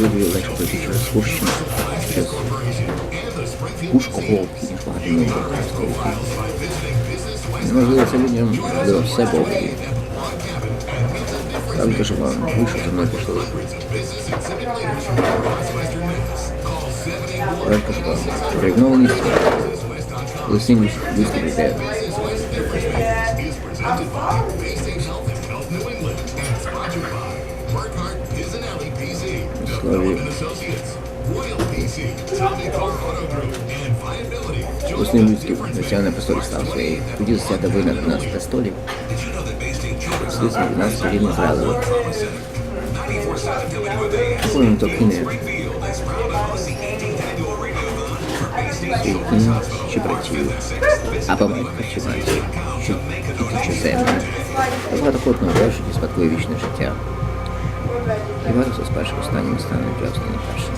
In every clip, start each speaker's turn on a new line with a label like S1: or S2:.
S1: люди легше пройти через Курщину, через Пушкого, ніж багато нового військових. Неможливо, це людям було все Богові. Там те, що вам вийшов, за мною пішли. Решка шукала. Проігнованість. Лисин виступити. Слові. Лисин людський засяг на престолі став своєю. Тоді засяда вина на престолі. Слідство від нас рівно зрадили. Потім то кине. Кінь чи працює. Або має працювати. Чи землю. Багатокотно врешті спадкує вічне життя. І варто з першим останнім стане для останнім першим.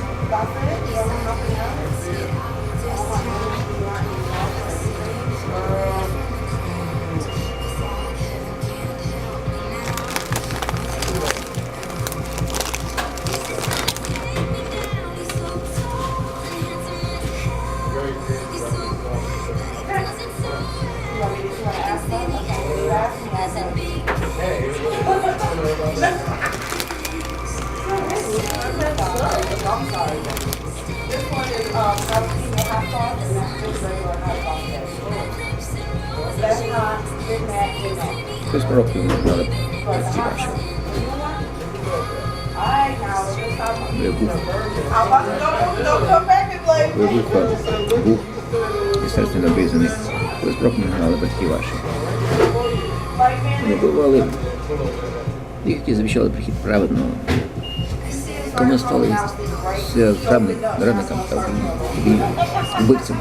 S1: Хтось пророків не знали ті ваші. Бух і серце набрізаний. Хтось пророків не знали батьки ваші. Вони бували, їх ті завіщали прихід праведного. Тому стали зрадниками та вбивцями.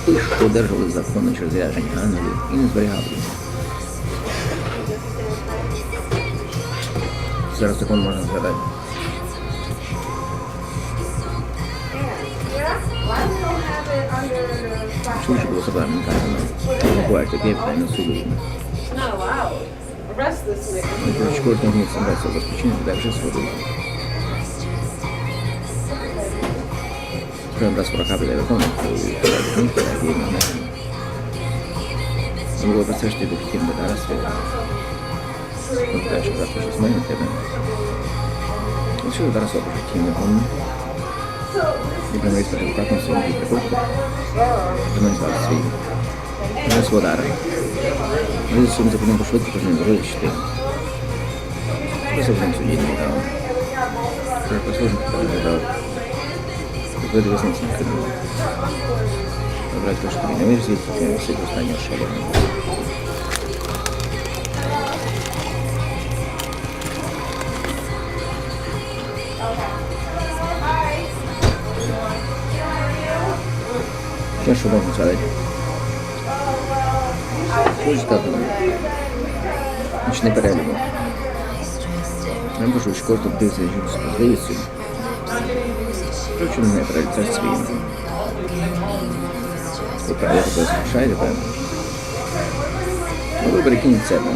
S1: Тих, що одержали закони через рядження ангелів і не зберігали їх. Зараз закон можна згадати. Швидше було собрано наказано. Бувають таке питання суду. Кожного дня собирається розпочинити, так вже суду. Прямо раз врага буде виконувати, то ніхто не є нагнетно. Було про це, що ти був хотів до зараз. Питаєш, що завтра щось має на тебе. От що зараз робиш хотів не помню. І прямо виспати в какому своєму прикутку. Прямо звати свій. Вже сводари. Ми за своїм законом пошвидко повинні вирішити. Високим суді не дав. Треба послужити, так дав. Вийде весниці не кидали. Добре, трошки не вийш звідти, я висить останнього шалення. Що можна сказати? Що читати? Значить, не перелюбо. Я кажу, що кожен дивиться з можливістю. Причому не перелюбити своїм. Ви правильно тебе залишаєте, певно. Ну, ви перекиніть себе.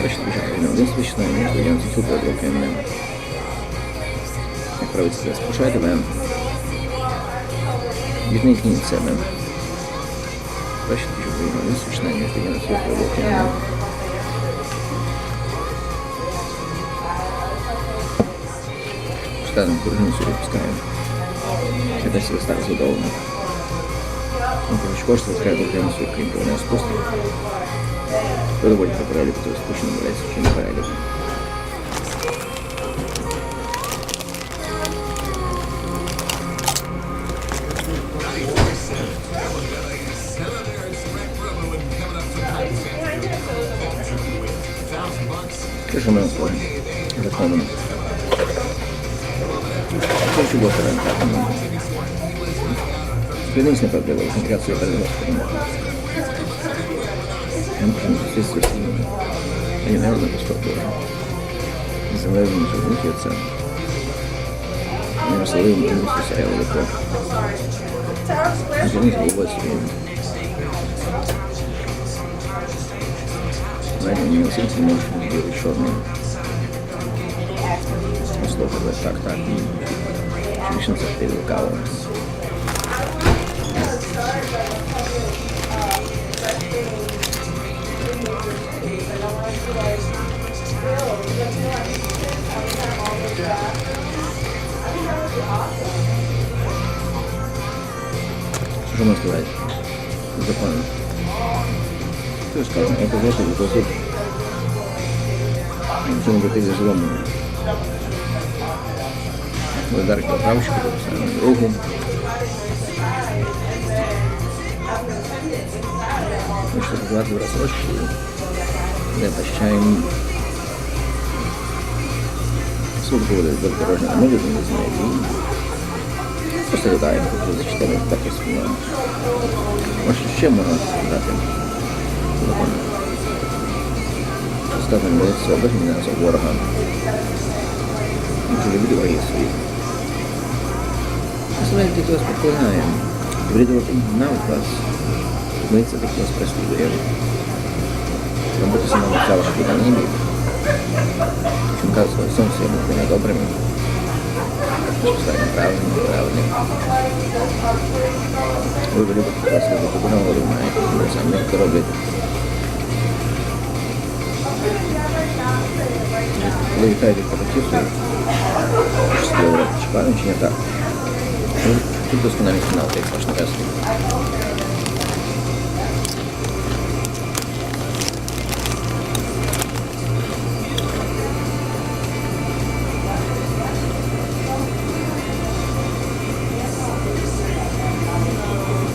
S1: Бачите, більше не один свічно, і не студіям ці супер блоки. Як правильно себе спушаєте, певно. Відникніть себе. Бачите, що ви не свічно, і не студіям ці супер блоки. Штатом куржину собі пускаємо. Це десь себе стара задоволена. Ну, коротше, кошти відкає блокаємо свій крім, то вони спустили. То доволі по переліку, то спущено береться, чи не переліку. Це що ми законом. Це що було рентабельно. Спинись неправдиво, конкретно перед Господом. Я можу насистити з ними. Они, наверное, поступили. Незалежно від них є це. Вони росли, вони сусяє велико. Для них було собі. Знаете, не всем не можешь делать черным. висловлювати так, і більше це пив каву. Что можно сказать? Закон. Что сказано? Это зато и то. Ничего не говорит за злом. Удар по правочку, по другу. Мы что-то 20 рассрочки. Не прощаем. Суд будет дорожно. Мы будем не знать. Просто додаємо, тут зачитаємо так і спільно. Може, ще можна сказати? Сказано, ми це обожні нас ворога. Ми люблю враги свої. Насправді, хто вас поклинає, врядувати навіть вас, ми це так вас преслідуємо. Робити самому ця ваша біда не бій. Чим кажуть, своє сонце, я буду недобрими. Правильно. Ви любите класно, ви нагоду маєте, ви самі це робите. Ви вітаєте колектив, чекаємо чи не так. Тут доскональний фінал, як ваш наказ.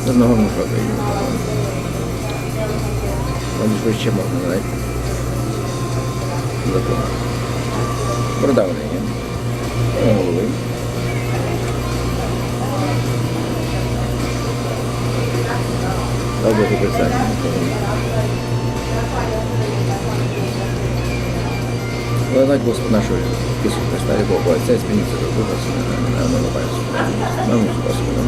S1: З одного не проти. Вам ще можна, знаєте? Закон. Продавлення. Голови. Добре, записання. Владать Господь нашого Ісуса Христа, любов Отця, спільниця до Духа, Сина, на Господу.